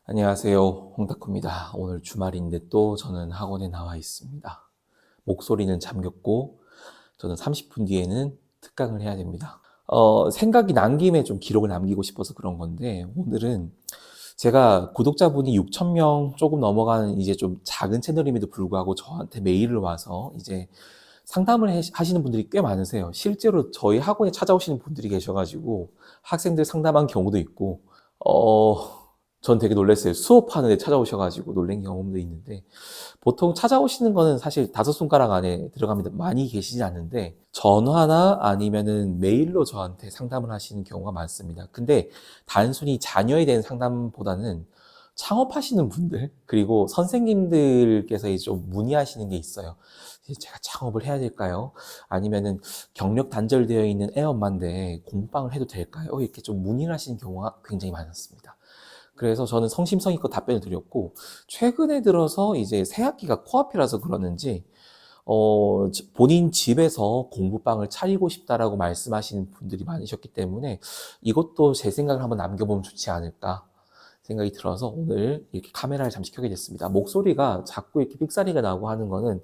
안녕하세요. 홍다쿠입니다. 오늘 주말인데 또 저는 학원에 나와 있습니다. 목소리는 잠겼고 저는 30분 뒤에는 특강을 해야 됩니다. 생각이 난 김에 좀 기록을 남기고 싶어서 그런 건데 오늘은 제가 구독자분이 6,000명 조금 넘어가는 이제 좀 작은 채널임에도 불구하고 저한테 메일을 와서 이제 상담을 하시는 분들이 꽤 많으세요. 실제로 저희 학원에 찾아오시는 분들이 계셔가지고 학생들 상담한 경우도 있고 전 되게 놀랐어요. 수업하는데 찾아오셔가지고 놀란 경험도 있는데, 보통 찾아오시는 거는 사실 5손가락 안에 들어갑니다. 많이 계시지 않는데, 전화나 아니면은 메일로 저한테 상담을 하시는 경우가 많습니다. 근데 단순히 자녀에 대한 상담보다는 창업하시는 분들, 그리고 선생님들께서 이제 좀 문의하시는 게 있어요. 제가 창업을 해야 될까요? 아니면은 경력 단절되어 있는 애엄마인데 공부방을 해도 될까요? 이렇게 좀 문의를 하시는 경우가 굉장히 많았습니다. 그래서 저는 성심성의껏 답변을 드렸고, 최근에 들어서 이제 새학기가 코앞이라서 그러는지, 본인 집에서 공부방을 차리고 싶다라고 말씀하시는 분들이 많으셨기 때문에 이것도 제 생각을 한번 남겨보면 좋지 않을까 생각이 들어서 오늘 이렇게 카메라를 잠시 켜게 됐습니다. 목소리가 자꾸 이렇게 삑사리가 나고 하는 거는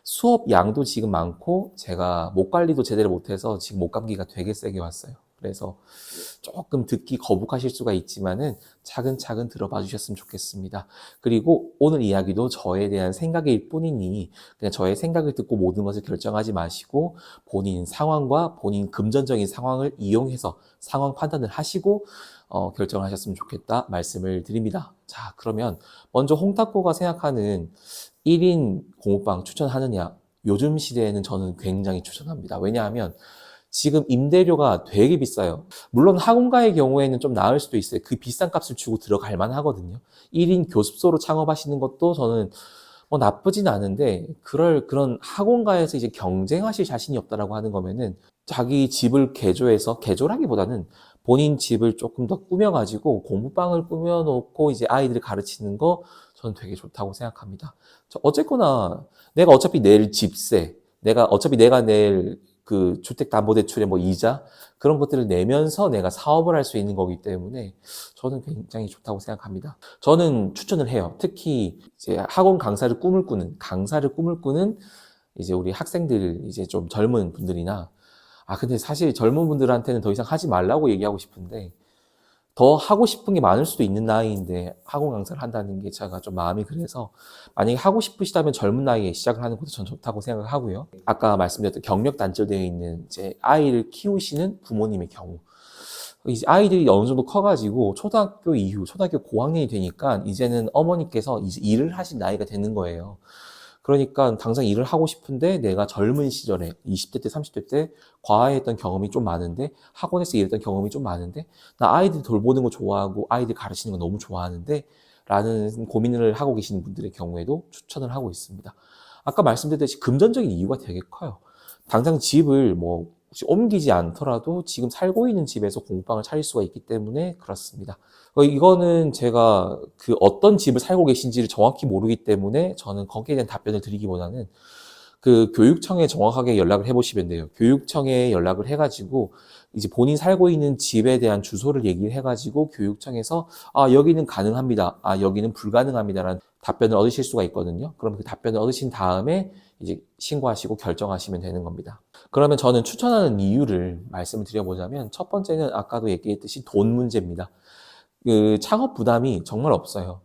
수업 양도 지금 많고 제가 목 관리도 제대로 못해서 지금 목 감기가 되게 세게 왔어요. 그래서 조금 듣기 거북하실 수가 있지만은 차근차근 들어봐 주셨으면 좋겠습니다. 그리고 오늘 이야기도 저에 대한 생각일 뿐이니 그냥 저의 생각을 듣고 모든 것을 결정하지 마시고 본인 상황과 본인 금전적인 상황을 이용해서 상황 판단을 하시고 결정을 하셨으면 좋겠다 말씀을 드립니다. 자, 그러면 먼저 홍탁고가 생각하는 1인 공부방 추천하느냐? 요즘 시대에는 저는 굉장히 추천합니다. 왜냐하면 지금 임대료가 되게 비싸요. 물론 학원가의 경우에는 좀 나을 수도 있어요. 그 비싼 값을 주고 들어갈 만하거든요. 1인 교습소로 창업하시는 것도 저는 뭐 나쁘진 않은데 그런 학원가에서 이제 경쟁하실 자신이 없다라고 하는 거면은 자기 집을 개조해서 개조라기보다는 본인 집을 조금 더 꾸며가지고 공부방을 꾸며놓고 이제 아이들을 가르치는 거 저는 되게 좋다고 생각합니다. 어쨌거나 내가 어차피 낼 집세, 내가 낼 그 주택담보대출의 뭐 이자 그런 것들을 내면서 내가 사업을 할 수 있는 거기 때문에 저는 굉장히 좋다고 생각합니다. 저는 추천을 해요. 특히 이제 학원 강사를 꿈을 꾸는 이제 우리 학생들 이제 좀 젊은 분들이나 근데 사실 젊은 분들한테는 더 이상 하지 말라고 얘기하고 싶은데 더 하고 싶은 게 많을 수도 있는 나이인데 학원 강사를 한다는 게 제가 좀 마음이 그래서 만약에 하고 싶으시다면 젊은 나이에 시작을 하는 것도 전 좋다고 생각하고요. 아까 말씀드렸던 경력 단절되어 있는 이제 아이를 키우시는 부모님의 경우 이제 아이들이 어느 정도 커가지고 초등학교 고학년이 되니까 이제는 어머니께서 이제 일을 하실 나이가 되는 거예요. 그러니까 당장 일을 하고 싶은데 내가 젊은 시절에 20대 때 30대 때 과외했던 경험이 좀 많은데 학원에서 일했던 경험이 좀 많은데 나 아이들 돌보는 거 좋아하고 아이들 가르치는 거 너무 좋아하는데 라는 고민을 하고 계시는 분들의 경우에도 추천을 하고 있습니다. 아까 말씀드렸듯이 금전적인 이유가 되게 커요. 당장 집을 뭐 혹시 옮기지 않더라도 지금 살고 있는 집에서 공부방을 차릴 수가 있기 때문에 그렇습니다. 이거는 제가 그 어떤 집을 살고 계신지를 정확히 모르기 때문에 저는 거기에 대한 답변을 드리기보다는 그 교육청에 정확하게 연락을 해보시면 돼요. 교육청에 연락을 해가지고 이제 본인 살고 있는 집에 대한 주소를 얘기를 해가지고 교육청에서 여기는 가능합니다. 여기는 불가능합니다라는 답변을 얻으실 수가 있거든요. 그럼 그 답변을 얻으신 다음에 이제 신고하시고 결정하시면 되는 겁니다. 그러면 저는 추천하는 이유를 말씀을 드려보자면 첫 번째는 아까도 얘기했듯이 돈 문제입니다. 그 창업 부담이 정말 없어요.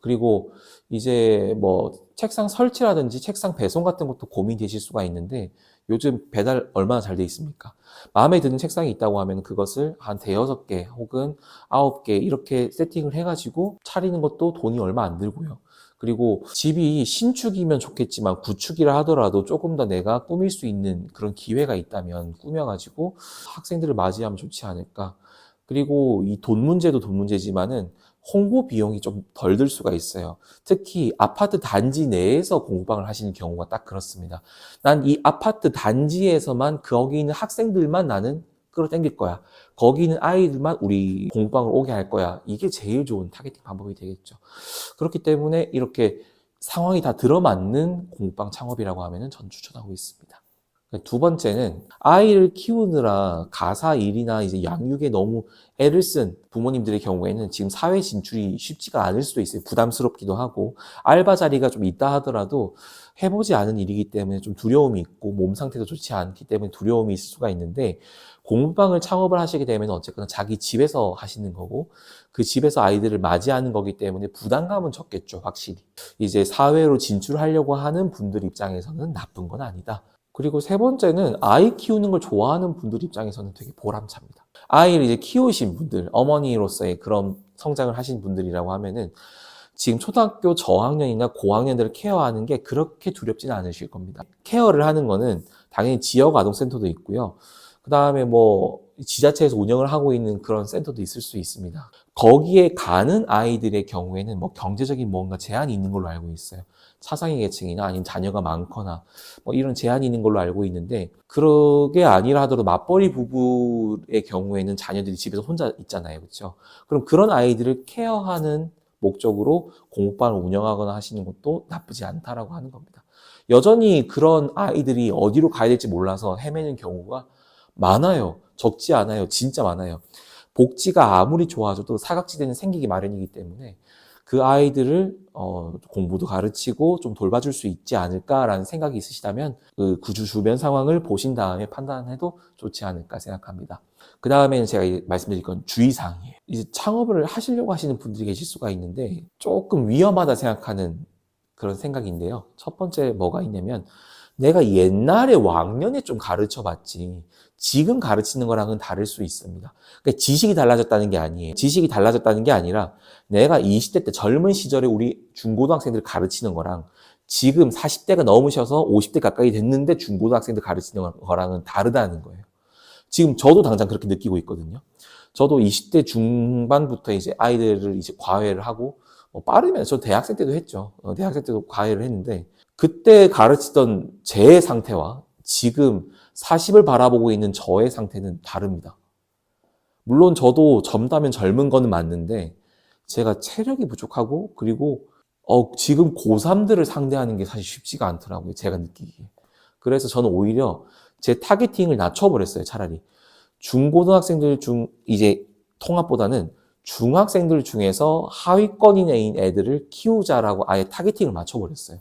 그리고 이제 뭐 책상 설치라든지 책상 배송 같은 것도 고민되실 수가 있는데 요즘 배달 얼마나 잘 돼 있습니까? 마음에 드는 책상이 있다고 하면 그것을 한 대여섯 개 혹은 9개 이렇게 세팅을 해가지고 차리는 것도 돈이 얼마 안 들고요. 그리고 집이 신축이면 좋겠지만 구축이라 하더라도 조금 더 내가 꾸밀 수 있는 그런 기회가 있다면 꾸며가지고 학생들을 맞이하면 좋지 않을까. 그리고 이 돈 문제도 돈 문제지만은 홍보 비용이 좀 덜 들 수가 있어요. 특히 아파트 단지 내에서 공부방을 하시는 경우가 딱 그렇습니다. 난 이 아파트 단지에서만 거기 있는 학생들만 나는 끌어당길 거야. 거기 있는 아이들만 우리 공부방을 오게 할 거야. 이게 제일 좋은 타겟팅 방법이 되겠죠. 그렇기 때문에 이렇게 상황이 다 들어맞는 공부방 창업이라고 하면은 전 추천하고 있습니다. 두 번째는 아이를 키우느라 가사 일이나 이제 양육에 너무 애를 쓴 부모님들의 경우에는 지금 사회 진출이 쉽지가 않을 수도 있어요. 부담스럽기도 하고 알바 자리가 좀 있다 하더라도 해보지 않은 일이기 때문에 좀 두려움이 있고 몸 상태도 좋지 않기 때문에 두려움이 있을 수가 있는데 공부방을 창업을 하시게 되면 어쨌거나 자기 집에서 하시는 거고 그 집에서 아이들을 맞이하는 거기 때문에 부담감은 적겠죠, 확실히. 이제 사회로 진출하려고 하는 분들 입장에서는 나쁜 건 아니다. 그리고 세 번째는 아이 키우는 걸 좋아하는 분들 입장에서는 되게 보람찹니다. 아이를 이제 키우신 분들, 어머니로서의 그런 성장을 하신 분들이라고 하면은 지금 초등학교 저학년이나 고학년들을 케어하는 게 그렇게 두렵지는 않으실 겁니다. 케어를 하는 거는 당연히 지역 아동센터도 있고요. 그 다음에 뭐 지자체에서 운영을 하고 있는 그런 센터도 있을 수 있습니다. 거기에 가는 아이들의 경우에는 뭐 경제적인 뭔가 제한이 있는 걸로 알고 있어요. 차상위 계층이나 아니면 자녀가 많거나 뭐 이런 제한이 있는 걸로 알고 있는데 그게 아니라 하더라도 맞벌이 부부의 경우에는 자녀들이 집에서 혼자 있잖아요. 그렇죠? 그럼 그런 아이들을 케어하는 목적으로 공부방을 운영하거나 하시는 것도 나쁘지 않다라고 하는 겁니다. 여전히 그런 아이들이 어디로 가야 될지 몰라서 헤매는 경우가 많아요. 적지 않아요. 진짜 많아요. 복지가 아무리 좋아져도 사각지대는 생기기 마련이기 때문에 그 아이들을 공부도 가르치고 좀 돌봐줄 수 있지 않을까라는 생각이 있으시다면 그 구주 주변 상황을 보신 다음에 판단해도 좋지 않을까 생각합니다. 그 다음에는 제가 말씀드릴 건 주의사항이에요. 이제 창업을 하시려고 하시는 분들이 계실 수가 있는데 조금 위험하다 생각하는 그런 생각인데요. 첫 번째 뭐가 있냐면 내가 옛날에 왕년에 좀 가르쳐 봤지 지금 가르치는 거랑은 다를 수 있습니다. 그러니까 지식이 달라졌다는 게 아니에요. 지식이 달라졌다는 게 아니라 내가 20대 때 젊은 시절에 우리 중고등학생들 가르치는 거랑 지금 40대가 넘으셔서 50대 가까이 됐는데 중고등학생들 가르치는 거랑은 다르다는 거예요. 지금 저도 당장 그렇게 느끼고 있거든요. 저도 20대 중반부터 이제 아이들을 이제 과외를 하고 빠르면 저 대학생 때도 했죠. 대학생 때도 과외를 했는데 그때 가르치던 제 상태와 지금 40을 바라보고 있는 저의 상태는 다릅니다. 물론 저도 젊다면 젊은 거는 맞는데 제가 체력이 부족하고 그리고 지금 고3들을 상대하는 게 사실 쉽지가 않더라고요. 제가 느끼기에. 그래서 저는 오히려 제 타겟팅을 낮춰버렸어요. 차라리. 중고등학생들 중 이제 통합보다는 중학생들 중에서 하위권인 애들을 키우자라고 아예 타겟팅을 맞춰버렸어요.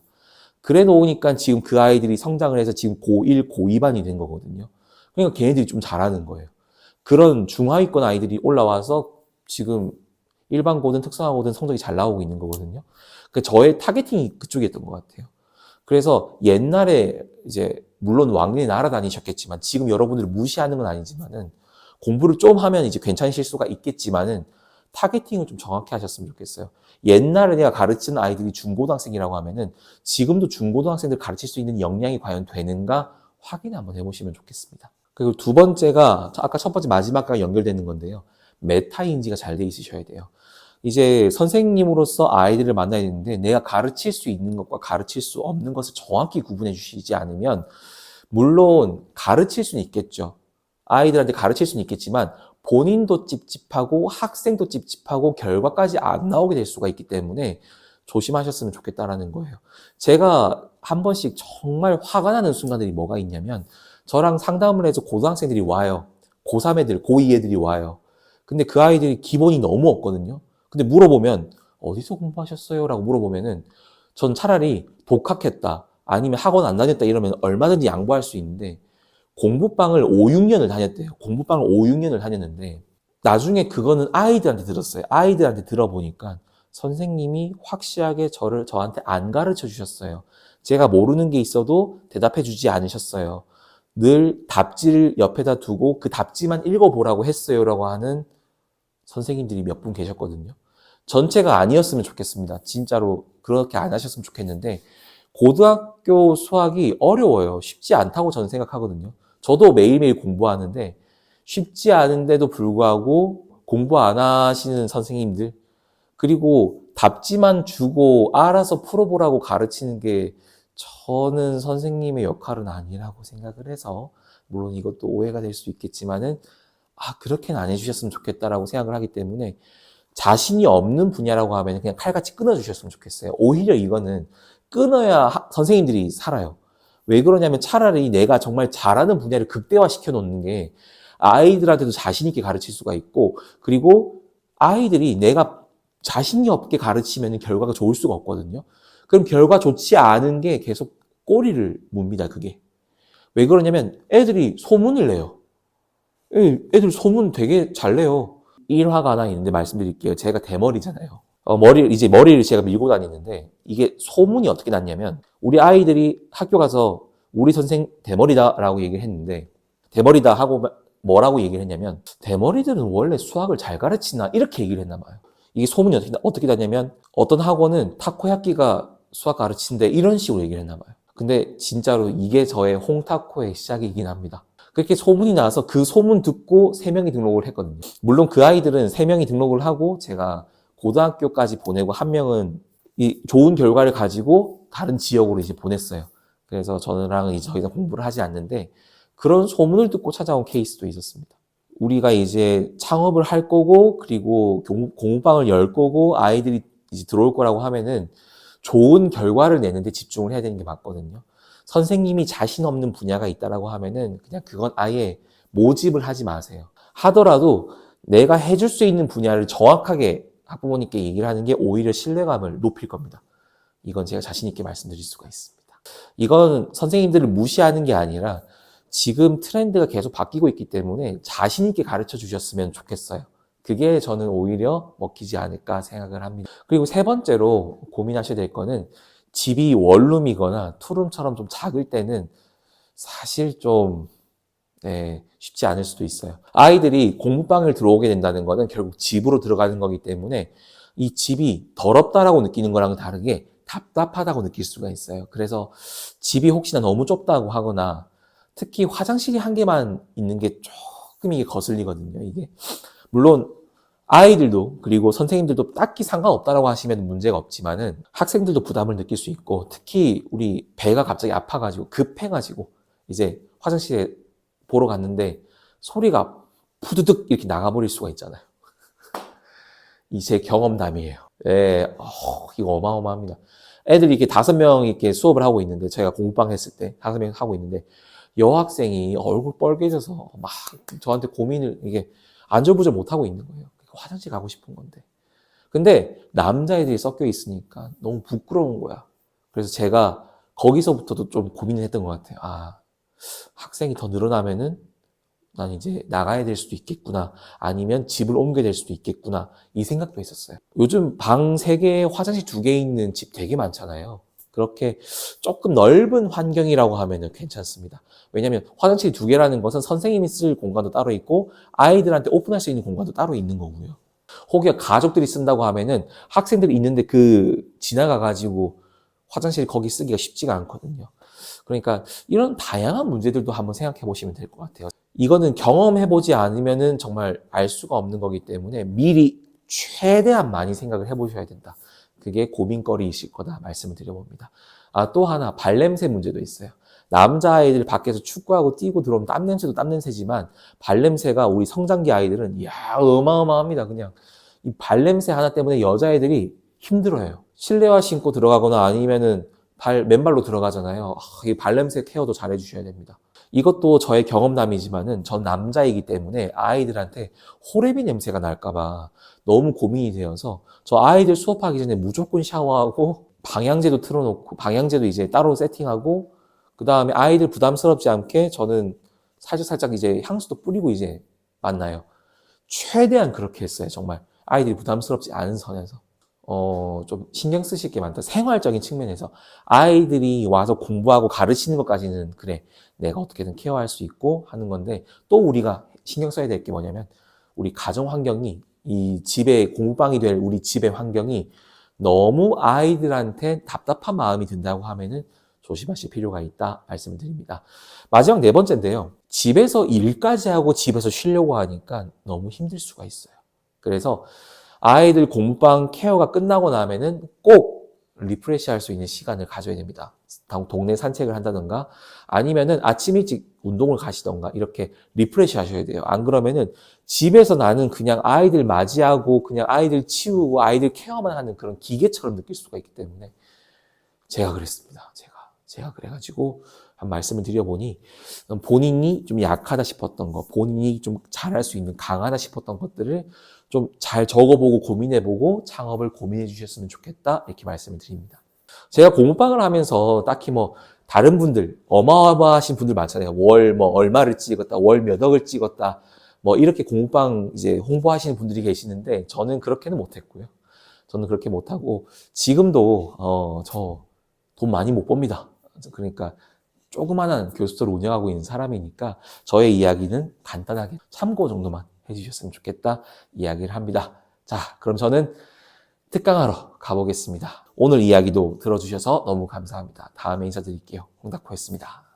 그래 놓으니까 지금 그 아이들이 성장을 해서 지금 고1, 고2반이 된 거거든요. 그러니까 걔네들이 좀 잘하는 거예요. 그런 중하위권 아이들이 올라와서 지금 일반고든 특성화고든 성적이 잘 나오고 있는 거거든요. 그러니까 저의 타겟팅이 그쪽이었던 것 같아요. 그래서 옛날에 이제 물론 왕년에 날아다니셨겠지만 지금 여러분들을 무시하는 건 아니지만은 공부를 좀 하면 이제 괜찮으실 수가 있겠지만은 타겟팅을 좀 정확히 하셨으면 좋겠어요. 옛날에 내가 가르치는 아이들이 중고등학생이라고 하면은 지금도 중고등학생들 가르칠 수 있는 역량이 과연 되는가 확인 한번 해보시면 좋겠습니다. 그리고 두 번째가 아까 첫 번째 마지막과 연결되는 건데요. 메타인지가 잘 돼 있으셔야 돼요. 이제 선생님으로서 아이들을 만나야 되는데 내가 가르칠 수 있는 것과 가르칠 수 없는 것을 정확히 구분해 주시지 않으면 물론 가르칠 수는 있겠죠. 아이들한테 가르칠 수는 있겠지만 본인도 찝찝하고 학생도 찝찝하고 결과까지 안 나오게 될 수가 있기 때문에 조심하셨으면 좋겠다라는 거예요. 제가 한 번씩 정말 화가 나는 순간들이 뭐가 있냐면 저랑 상담을 해서 고등학생들이 와요. 고3 애들, 고2 애들이 와요. 근데 그 아이들이 기본이 너무 없거든요. 근데 물어보면 어디서 공부하셨어요? 라고 물어보면은 전 차라리 독학했다 아니면 학원 안 다녔다 이러면 얼마든지 양보할 수 있는데 공부방을 5, 6년을 다녔대요. 공부방을 5, 6년을 다녔는데 나중에 그거는 아이들한테 들었어요. 아이들한테 들어보니까 선생님이 확실하게 저한테 안 가르쳐 주셨어요. 제가 모르는 게 있어도 대답해 주지 않으셨어요. 늘 답지를 옆에다 두고 그 답지만 읽어보라고 했어요라고 하는 선생님들이 몇 분 계셨거든요. 전체가 아니었으면 좋겠습니다. 진짜로 그렇게 안 하셨으면 좋겠는데 고등학교 수학이 어려워요. 쉽지 않다고 저는 생각하거든요. 저도 매일매일 공부하는데 쉽지 않은데도 불구하고 공부 안 하시는 선생님들 그리고 답지만 주고 알아서 풀어보라고 가르치는 게 저는 선생님의 역할은 아니라고 생각을 해서 물론 이것도 오해가 될 수 있겠지만은 그렇게는 안 해주셨으면 좋겠다라고 생각을 하기 때문에 자신이 없는 분야라고 하면 그냥 칼같이 끊어주셨으면 좋겠어요. 오히려 이거는 끊어야 선생님들이 살아요. 왜 그러냐면 차라리 내가 정말 잘하는 분야를 극대화시켜 놓는 게 아이들한테도 자신 있게 가르칠 수가 있고, 그리고 아이들이 내가 자신이 없게 가르치면 결과가 좋을 수가 없거든요. 그럼 결과 좋지 않은 게 계속 꼬리를 뭅니다, 그게. 왜 그러냐면 애들이 소문을 내요. 애들 소문 되게 잘 내요. 일화가 하나 있는데 말씀드릴게요. 제가 대머리잖아요. 머리를 제가 밀고 다니는데, 이게 소문이 어떻게 났냐면, 우리 아이들이 학교 가서 우리 선생 대머리다라고 얘기를 했는데, 대머리다 하고 뭐라고 얘기를 했냐면, 대머리들은 원래 수학을 잘 가르치나? 이렇게 얘기를 했나 봐요. 이게 소문이 어떻게 났냐면, 어떤 학원은 타코야끼가 수학 가르친대, 이런 식으로 얘기를 했나 봐요. 근데 진짜로 이게 저의 홍타코의 시작이긴 합니다. 그렇게 소문이 나서 그 소문 듣고 3명이 등록을 했거든요. 물론 그 아이들은 3명이 등록을 하고 제가 고등학교까지 보내고, 한 명은 이 좋은 결과를 가지고 다른 지역으로 이제 보냈어요. 그래서 저랑은 이제 더 이상 공부를 하지 않는데, 그런 소문을 듣고 찾아온 케이스도 있었습니다. 우리가 이제 창업을 할 거고, 그리고 공부방을 열 거고, 아이들이 이제 들어올 거라고 하면은 좋은 결과를 내는데 집중을 해야 되는 게 맞거든요. 선생님이 자신 없는 분야가 있다라고 하면은 그냥 그건 아예 모집을 하지 마세요. 하더라도 내가 해줄 수 있는 분야를 정확하게 학부모님께 얘기를 하는 게 오히려 신뢰감을 높일 겁니다. 이건 제가 자신 있게 말씀드릴 수가 있습니다. 이건 선생님들을 무시하는 게 아니라 지금 트렌드가 계속 바뀌고 있기 때문에 자신 있게 가르쳐 주셨으면 좋겠어요. 그게 저는 오히려 먹히지 않을까 생각을 합니다. 그리고 3번째로 고민하셔야 될 거는, 집이 원룸이거나 투룸처럼 좀 작을 때는 사실 좀 쉽지 않을 수도 있어요. 아이들이 공부방을 들어오게 된다는 거는 결국 집으로 들어가는 거기 때문에 이 집이 더럽다라고 느끼는 거랑은 다르게 답답하다고 느낄 수가 있어요. 그래서 집이 혹시나 너무 좁다고 하거나, 특히 화장실이 한 개만 있는 게 조금 이게 거슬리거든요, 이게. 물론 아이들도 그리고 선생님들도 딱히 상관없다라고 하시면 문제가 없지만은, 학생들도 부담을 느낄 수 있고, 특히 우리 배가 갑자기 아파가지고 급해가지고 이제 화장실에 보러 갔는데 소리가 푸드득 이렇게 나가버릴 수가 있잖아요. 이 제 경험담이에요. 이거 어마어마합니다. 애들이 이렇게 5명 이렇게 수업을 하고 있는데, 제가 공부방 했을 때 5명 하고 있는데, 여학생이 얼굴 빨개져서 막 저한테 고민을, 이게 안절부절 못하고 있는 거예요. 화장실 가고 싶은 건데. 근데 남자애들이 섞여 있으니까 너무 부끄러운 거야. 그래서 제가 거기서부터도 좀 고민을 했던 것 같아요. 학생이 더 늘어나면은 난 이제 나가야 될 수도 있겠구나. 아니면 집을 옮겨야 될 수도 있겠구나. 이 생각도 했었어요. 요즘 방 3개, 화장실 2개 있는 집 되게 많잖아요. 그렇게 조금 넓은 환경이라고 하면은 괜찮습니다. 왜냐면 화장실 2개라는 것은 선생님이 쓸 공간도 따로 있고, 아이들한테 오픈할 수 있는 공간도 따로 있는 거고요. 혹여 가족들이 쓴다고 하면은 학생들이 있는데 지나가가지고 화장실 거기 쓰기가 쉽지가 않거든요. 그러니까 이런 다양한 문제들도 한번 생각해 보시면 될 것 같아요. 이거는 경험해보지 않으면은 정말 알 수가 없는 거기 때문에 미리 최대한 많이 생각을 해보셔야 된다. 그게 고민거리이실 거다 말씀을 드려봅니다. 또 하나, 발냄새 문제도 있어요. 남자아이들 밖에서 축구하고 뛰고 들어오면 땀냄새도 땀냄새지만, 발냄새가 우리 성장기 아이들은 어마어마합니다. 그냥 이 발냄새 하나 때문에 여자애들이 힘들어요. 실내화 신고 들어가거나 아니면은 맨발로 들어가잖아요. 이 발냄새 케어도 잘 해주셔야 됩니다. 이것도 저의 경험담이지만은, 전 남자이기 때문에 아이들한테 호레비 냄새가 날까봐 너무 고민이 되어서, 저 아이들 수업하기 전에 무조건 샤워하고 방향제도 틀어놓고, 방향제도 이제 따로 세팅하고, 그 다음에 아이들 부담스럽지 않게 저는 살짝 이제 향수도 뿌리고 이제 만나요. 최대한 그렇게 했어요. 정말 아이들이 부담스럽지 않은 선에서. 좀 신경 쓰실 게 많다. 생활적인 측면에서 아이들이 와서 공부하고 가르치는 것까지는 그래, 내가 어떻게든 케어할 수 있고 하는 건데, 또 우리가 신경 써야 될 게 뭐냐면, 우리 가정 환경이, 이 집의 공부방이 될 우리 집의 환경이 너무 아이들한테 답답한 마음이 든다고 하면은 조심하실 필요가 있다 말씀을 드립니다. 마지막 4번째인데요. 집에서 일까지 하고 집에서 쉬려고 하니까 너무 힘들 수가 있어요. 그래서 아이들 공부방 케어가 끝나고 나면은 꼭 리프레시 할 수 있는 시간을 가져야 됩니다. 동네 산책을 한다던가, 아니면은 아침 일찍 운동을 가시던가, 이렇게 리프레시 하셔야 돼요. 안 그러면은 집에서 나는 그냥 아이들 맞이하고 그냥 아이들 치우고 아이들 케어만 하는 그런 기계처럼 느낄 수가 있기 때문에 제가 그랬습니다. 제가 그래가지고 한 말씀을 드려보니 본인이 좀 약하다 싶었던 거, 본인이 좀 잘할 수 있는 강하다 싶었던 것들을 좀 잘 적어보고 고민해보고 창업을 고민해 주셨으면 좋겠다 이렇게 말씀을 드립니다. 제가 공부방을 하면서 딱히 뭐 다른 분들 어마어마하신 분들 많잖아요. 월 뭐 얼마를 찍었다, 월 몇 억을 찍었다, 뭐 이렇게 공부방 이제 홍보하시는 분들이 계시는데 저는 그렇게는 못했고요. 저는 그렇게 못하고 지금도 저 돈 많이 못 법니다. 그러니까 조그마한 교습소를 운영하고 있는 사람이니까 저의 이야기는 간단하게 참고 정도만 해주셨으면 좋겠다 이야기를 합니다. 자, 그럼 저는 특강하러 가보겠습니다. 오늘 이야기도 들어주셔서 너무 감사합니다. 다음에 인사드릴게요. 홍다코였습니다.